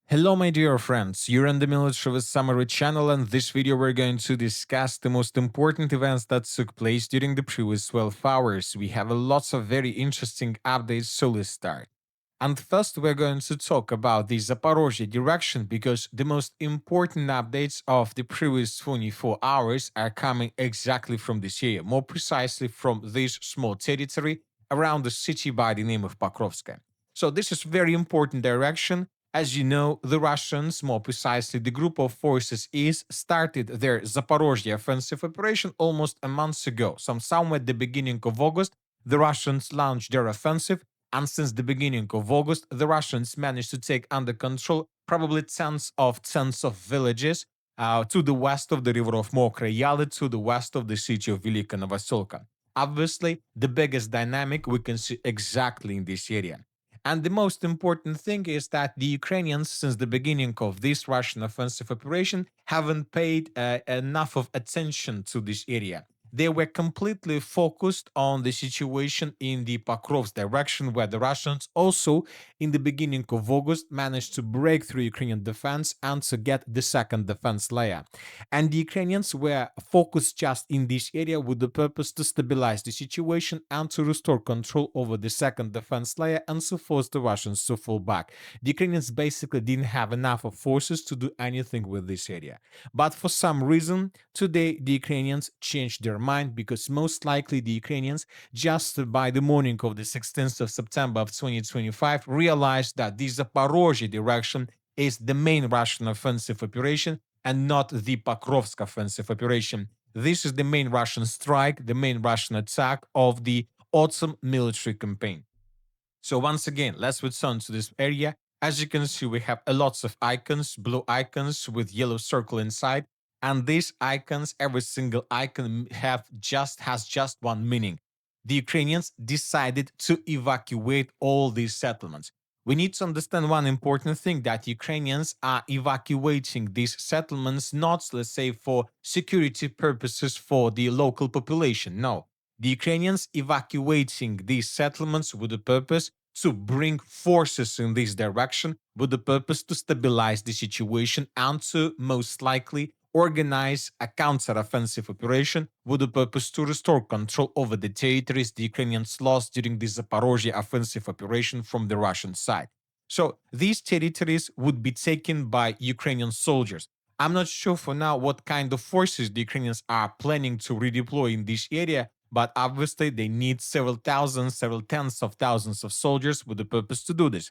Hello, my dear friends. You're in the Military Summary channel, and this video we're going to discuss the most important events that took place during the previous 12 hours. We have lots of very interesting updates, so let's start. And first, we're going to talk about the Zaporizhzhia direction because the most important updates of the previous 24 hours are coming exactly from this area, more precisely from this small territory around the city by the name of Pokrovska. So this is very important direction. As you know, the Russians, more precisely the group of forces is, started their Zaporozhye offensive operation almost a month ago. Somewhere at the beginning of August, the Russians launched their offensive, and since the beginning of August, the Russians managed to take under control probably tens of villages to the west of the river of Mokra Yaly, to the west of the city of Velika Novoselka. Obviously, the biggest dynamic we can see exactly in this area. And the most important thing is that the Ukrainians, since the beginning of this Russian offensive operation, haven't paid enough of attention to this area. They were completely focused on the situation in the Pokrovsk direction, where the Russians also, in the beginning of August, managed to break through Ukrainian defense and to get the second defense layer. And the Ukrainians were focused just in this area with the purpose to stabilize the situation and to restore control over the second defense layer and to force the Russians to fall back. The Ukrainians basically didn't have enough of forces to do anything with this area. But for some reason, today the Ukrainians changed their mind because most likely the Ukrainians, just by the morning of the 16th of September of 2025, realized that the Zaporozhye direction is the main Russian offensive operation and not the Pokrovsk offensive operation. This is the main Russian strike, the main Russian attack of the autumn military campaign. So once again, let's return to this area. As you can see, we have a lots of icons, blue icons with yellow circle inside. And these icons, every single icon has just one meaning. The Ukrainians decided to evacuate all these settlements. We need to understand one important thing, that Ukrainians are evacuating these settlements not, let's say, for security purposes for the local population. No, the Ukrainians evacuating these settlements with the purpose to bring forces in this direction, with the purpose to stabilize the situation and to most likely organize a counter-offensive operation with the purpose to restore control over the territories the Ukrainians lost during the Zaporozhye offensive operation from the Russian side. So these territories would be taken by Ukrainian soldiers. I'm not sure for now what kind of forces the Ukrainians are planning to redeploy in this area, but obviously they need several thousands, several tens of thousands of soldiers with the purpose to do this.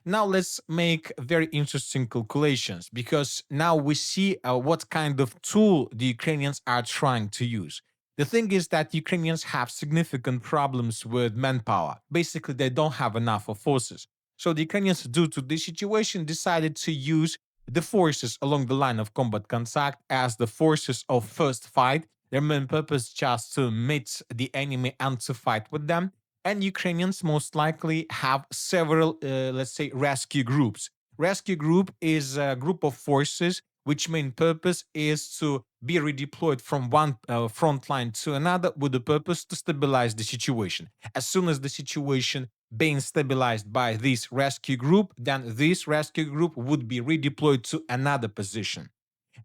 Now let's make very interesting calculations, because now we see what kind of tool the Ukrainians are trying to use. The thing is that Ukrainians have significant problems with manpower. Basically, they don't have enough of forces. So the Ukrainians, due to this situation, decided to use the forces along the line of combat contact as the forces of first fight. Their main purpose just to meet the enemy and to fight with them. And Ukrainians most likely have several, let's say, rescue groups. Rescue group is a group of forces which main purpose is to be redeployed from one front line to another with the purpose to stabilize the situation. As soon as the situation being stabilized by this rescue group, then this rescue group would be redeployed to another position.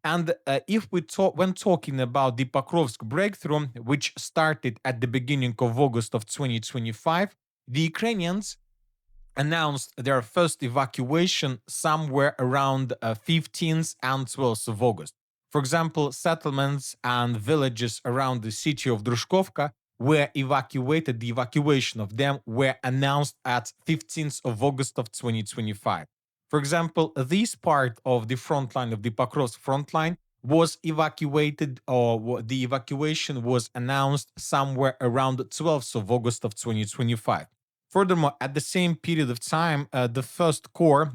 And if we talk when talking about the Pokrovsk breakthrough, which started at the beginning of August of 2025, the Ukrainians announced their first evacuation somewhere around 15th and 12th of August. For example, settlements and villages around the city of Drushkovka were evacuated. The evacuation of them were announced at 15th of August of 2025. For example, this part of the front line of the Pokrovsk front line was evacuated, or the evacuation was announced somewhere around 12th of August of 2025. Furthermore, at the same period of time, the first corps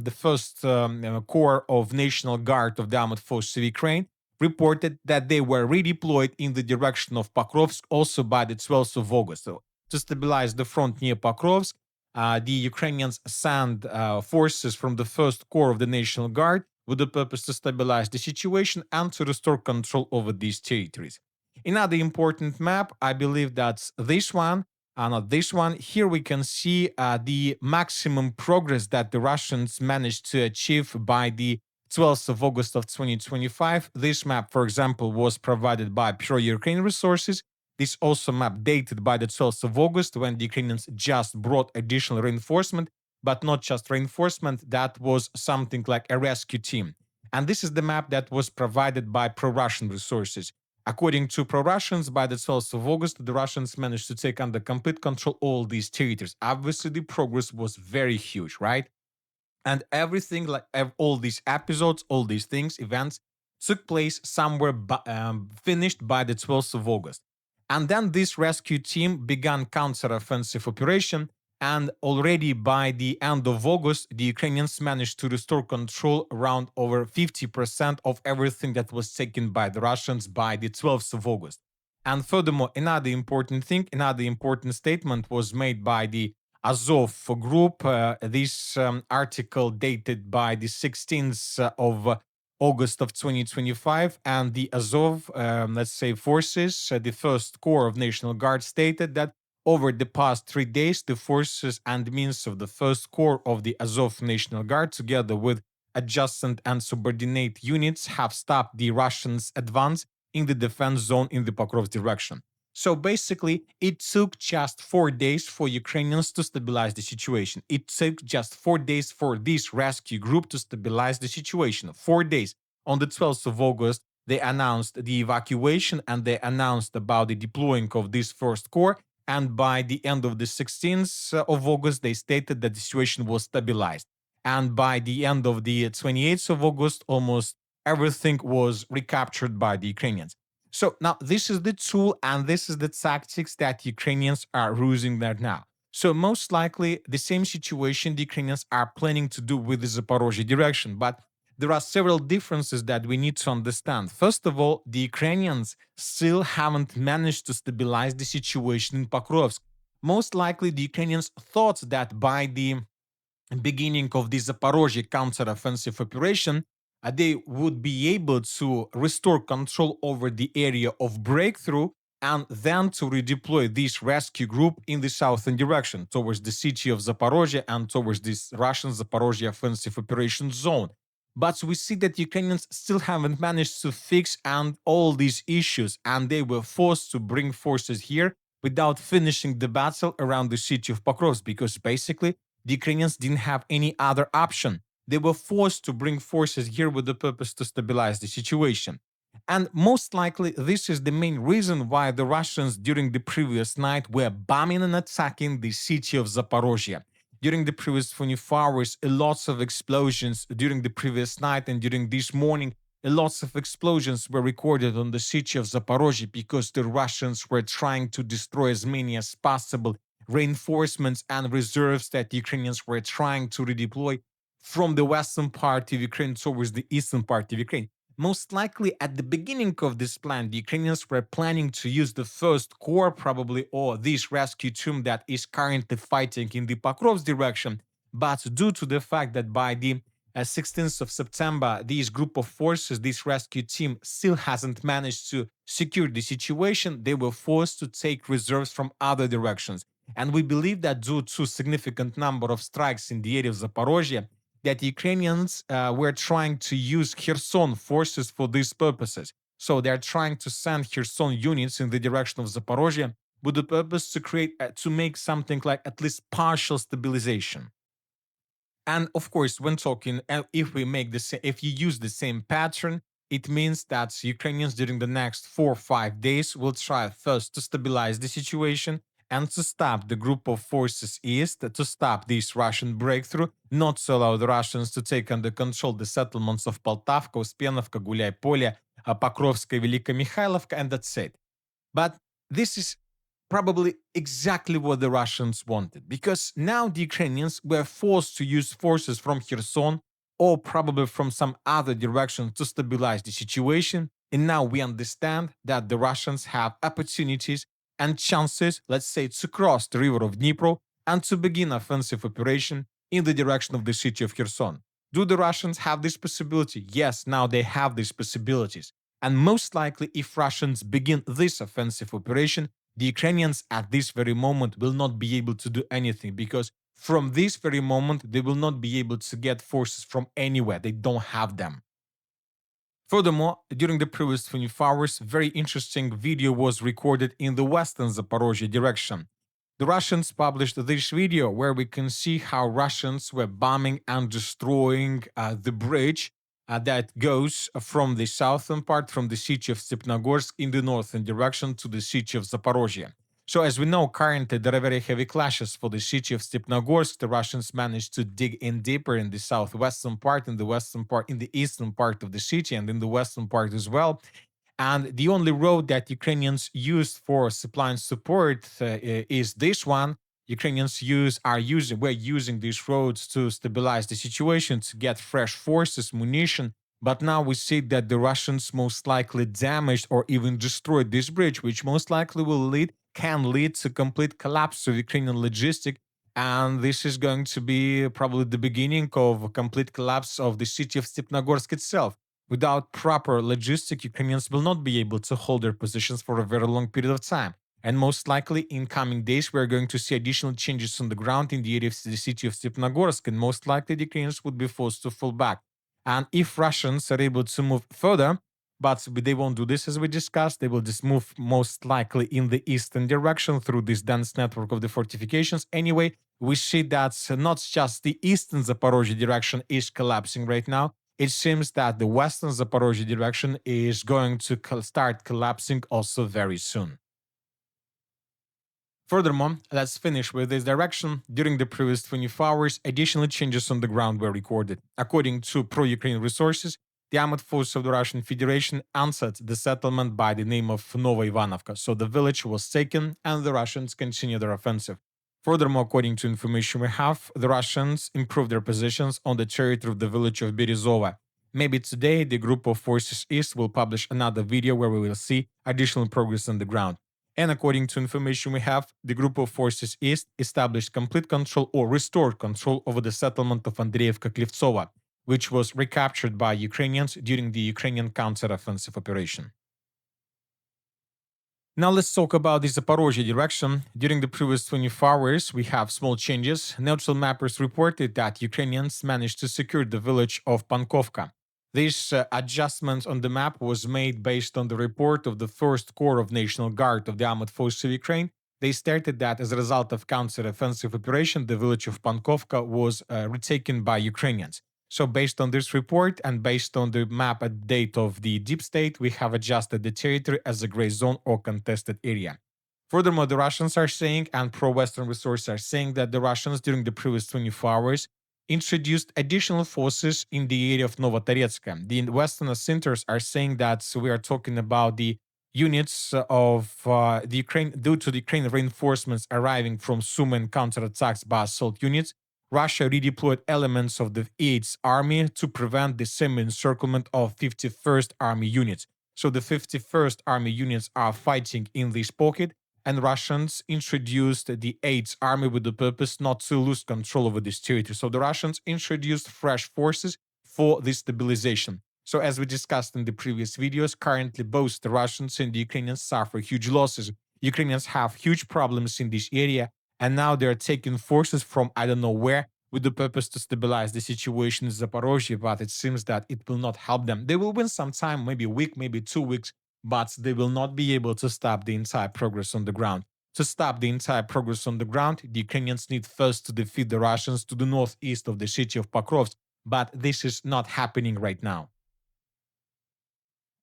of National Guard of the Armed Forces of Ukraine reported that they were redeployed in the direction of Pokrovsk also by the 12th of August. So, to stabilize the front near Pokrovsk, the Ukrainians sent forces from the first corps of the National Guard with the purpose to stabilize the situation and to restore control over these territories. Another important map, I believe that's this one, not this one. Here we can see the maximum progress that the Russians managed to achieve by the 12th of August of 2025. This map, for example, was provided by Pure Ukraine Resources. This also map dated by the 12th of August when the Ukrainians just brought additional reinforcement, but not just reinforcement, that was something like a rescue team. And this is the map that was provided by pro-Russian resources. According to pro-Russians, by the 12th of August, the Russians managed to take under complete control all these territories. Obviously, the progress was very huge, right? And everything, like all these episodes, all these things, events, took place somewhere finished by the 12th of August. And then this rescue team began counter-offensive operation, and already by the end of August, the Ukrainians managed to restore control around over 50% of everything that was taken by the Russians by the 12th of August. And furthermore, another important thing, another important statement was made by the Azov group. This article dated by the 16th of August of 2025, and the Azov, let's say, forces, the first corps of National Guard, stated that over the past 3 days, the forces and means of the first corps of the Azov National Guard, together with adjacent and subordinate units, have stopped the Russians' advance in the defense zone in the Pokrovsk direction. So basically, it took just 4 days for Ukrainians to stabilize the situation. It took just 4 days for this rescue group to stabilize the situation. 4 days. On the 12th of August, they announced the evacuation and they announced about the deploying of this first corps. And by the end of the 16th of August, they stated that the situation was stabilized. And by the end of the 28th of August, almost everything was recaptured by the Ukrainians. So now this is the tool and this is the tactics that Ukrainians are using there now. So most likely the same situation the Ukrainians are planning to do with the Zaporizhzhia direction, but there are several differences that we need to understand. First of all, the Ukrainians still haven't managed to stabilize the situation in Pokrovsk. Most likely the Ukrainians thought that by the beginning of the Zaporizhzhia counteroffensive operation, they would be able to restore control over the area of breakthrough and then to redeploy this rescue group in the southern direction towards the city of Zaporozhye and towards this Russian Zaporozhye offensive operation zone. But we see that Ukrainians still haven't managed to fix and all these issues, and they were forced to bring forces here without finishing the battle around the city of Pokrovsk, because basically the Ukrainians didn't have any other option. They were forced to bring forces here with the purpose to stabilize the situation. And most likely, this is the main reason why the Russians during the previous night were bombing and attacking the city of Zaporozhye. During the previous 24 hours, lots of explosions during the previous night and during this morning, lots of explosions were recorded on the city of Zaporozhye because the Russians were trying to destroy as many as possible reinforcements and reserves that the Ukrainians were trying to redeploy from the western part of Ukraine towards the eastern part of Ukraine. Most likely, at the beginning of this plan, the Ukrainians were planning to use the first corps, probably, or this rescue team that is currently fighting in the Pokrovsk direction. But due to the fact that by the 16th of September, this group of forces, this rescue team, still hasn't managed to secure the situation, they were forced to take reserves from other directions. And we believe that due to significant number of strikes in the area of Zaporozhye, that Ukrainians were trying to use Kherson forces for these purposes. So they're trying to send Kherson units in the direction of Zaporozhye with the purpose to create, to make something like at least partial stabilization. And of course, when talking, if we make the same, if you use the same pattern, it means that Ukrainians during the next 4 or 5 days will try first to stabilize the situation and to stop the group of forces east, to stop this Russian breakthrough, not to allow the Russians to take under control the settlements of Poltavka, Uspenovka, Gulyai-Polye, Pokrovska, Velika Mikhailovka, and that's it. But this is probably exactly what the Russians wanted, because now the Ukrainians were forced to use forces from Kherson or probably from some other direction to stabilize the situation. And now we understand that the Russians have opportunities and chances, let's say, to cross the river of Dnipro and to begin offensive operation in the direction of the city of Kherson. Do the Russians have this possibility? Yes, now they have these possibilities. And most likely, if Russians begin this offensive operation, The Ukrainians at this very moment will not be able to do anything because from this very moment, they will not be able to get forces from anywhere. They don't have them. Furthermore, during the previous 24 hours, very interesting video was recorded in the western Zaporizhzhia direction. The Russians published this video where we can see how Russians were bombing and destroying the bridge that goes from the southern part, from the city of Stepnogorsk in the northern direction to the city of Zaporozhye. So, as we know, currently there are very heavy clashes for the city of Stepnogorsk. The Russians managed to dig in deeper in the southwestern part, in the western part, in the eastern part of the city, and in the western part as well. And the only road that Ukrainians used for supplying support is this one. Ukrainians were using these roads to stabilize the situation, to get fresh forces, munition. But now we see that the Russians most likely damaged or even destroyed this bridge, which most likely can lead to complete collapse of Ukrainian logistic. And this is going to be probably the beginning of a complete collapse of the city of Stepnogorsk itself. Without proper logistics, Ukrainians will not be able to hold their positions for a very long period of time. And most likely, in coming days, we're going to see additional changes on the ground in the area of the city of Stepnogorsk, and most likely the Ukrainians would be forced to fall back. And if Russians are able to move further, but they won't do this as we discussed, they will just move most likely in the eastern direction through this dense network of the fortifications. Anyway, we see that not just the eastern Zaporozhye direction is collapsing right now, it seems that the western Zaporozhye direction is going to start collapsing also very soon. Furthermore, let's finish with this direction. During the previous 24 hours, additional changes on the ground were recorded. According to pro-Ukraine resources, the armed forces of the Russian Federation answered the settlement by the name of Nova Ivanovka, so the village was taken and the Russians continued their offensive. Furthermore, according to information we have, the Russians improved their positions on the territory of the village of Berezova. Maybe today, the group of forces East will publish another video where we will see additional progress on the ground. And according to information we have, the group of forces East established complete control or restored control over the settlement of Andreevka-Klivtsova, which was recaptured by Ukrainians during the Ukrainian counteroffensive operation. Now let's talk about the Zaporozhye direction. During the previous 24 hours, we have small changes. Neutral mappers reported that Ukrainians managed to secure the village of Pankovka. This adjustment on the map was made based on the report of the 1st Corps of National Guard of the Armed Forces of Ukraine. They stated that as a result of counter-offensive operation, the village of Pankovka was retaken by Ukrainians. So based on this report and based on the map update of the deep state, we have adjusted the territory as a gray zone or contested area. Furthermore, the Russians are saying, and pro-Western resources are saying, that the Russians during the previous 24 hours introduced additional forces in the area of Novotoretsk. The Western centers are saying that we are talking about the units of the Ukraine, due to the Ukraine reinforcements arriving from Sumy and counterattacks by assault units. Russia redeployed elements of the 8th Army to prevent the semi-encirclement of 51st Army units. So the 51st Army units are fighting in this pocket, and Russians introduced the 8th Army with the purpose not to lose control over this territory. So the Russians introduced fresh forces for this stabilization. So as we discussed in the previous videos, currently both the Russians and the Ukrainians suffer huge losses. Ukrainians have huge problems in this area, and now they're taking forces from I don't know where with the purpose to stabilize the situation in Zaporozhye, but it seems that it will not help them. They will win some time, maybe a week, maybe 2 weeks, but they will not be able to stop the entire progress on the ground. To stop the entire progress on the ground, the Ukrainians need first to defeat the Russians to the northeast of the city of Pokrovsk, but this is not happening right now.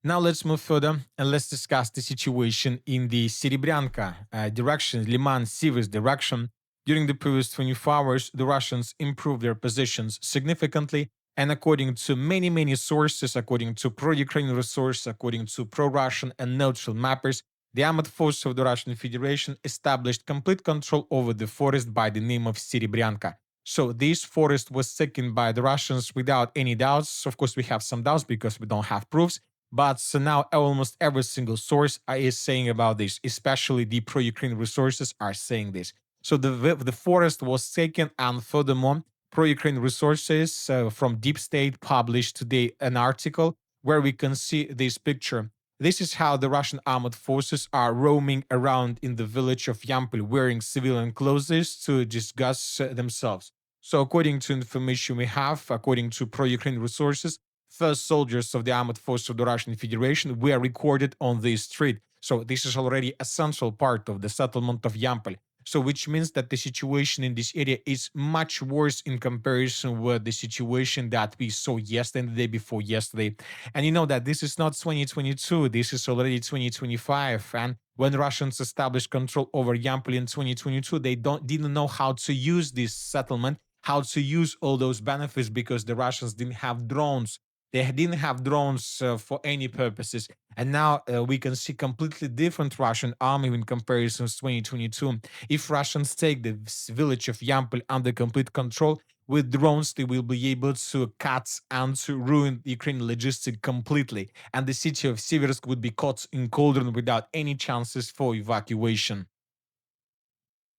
Now let's move further and let's discuss the situation in the Serebryanka direction, Liman-Siversk direction. During the previous 24 hours, the Russians improved their positions significantly, and according to many sources, according to pro-Ukrainian resources, according to pro-Russian and neutral mappers, the armed forces of the Russian Federation established complete control over the forest by the name of Serebryanka. So this forest was taken by the Russians without any doubts. Of course, we have some doubts because we don't have proofs. But so now almost every single source is saying about this, especially the pro-Ukraine resources are saying this. So the forest was taken, and furthermore, pro-Ukraine resources from Deep State published today an article where we can see this picture. This is how the Russian armed forces are roaming around in the village of Yampol wearing civilian clothes to disguise themselves. So, according to information we have, according to pro-Ukraine resources, first soldiers of the armed force of the Russian Federation were recorded on this street. So, this is already a central part of the settlement of Yampol. So, which means that the situation in this area is much worse in comparison with the situation that we saw yesterday and the day before yesterday. And you know that this is not 2022, this is already 2025. And when Russians established control over Yampol in 2022, they didn't know how to use this settlement, how to use all those benefits because the Russians didn't have drones. They didn't have drones for any purposes. And now we can see completely different Russian army in comparison to 2022. If Russians take the village of Yampol under complete control, with drones, they will be able to cut and to ruin Ukraine logistic completely. And the city of Siversk would be caught in cauldron without any chances for evacuation.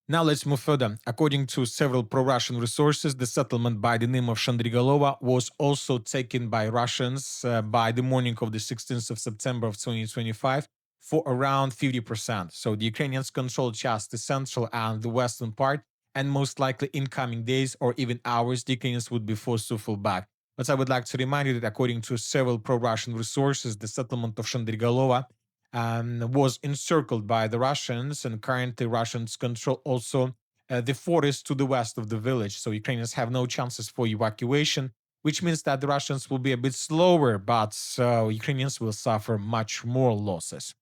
Now let's move further. According to several pro-Russian resources, the settlement by the name of Shandrigalova was also taken by Russians by the morning of the 16th of September of 2025 for around 50%. So the Ukrainians control just the central and the western part, and most likely in coming days or even hours, the Ukrainians would be forced to fall back. But I would like to remind you that according to several pro-Russian resources, the settlement of Shandrigalova was encircled by the Russians, and currently Russians control also the forest to the west of the village. So Ukrainians have no chances for evacuation, which means that the Russians will be a bit slower, but Ukrainians will suffer much more losses.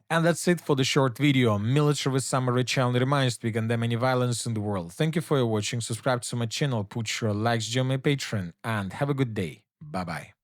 And that's it for the short video. Military Summary channel reminds we condemn any violence in the world. Thank you for your watching. Subscribe to my channel, put your likes, join my Patreon, and have a good day. Bye bye.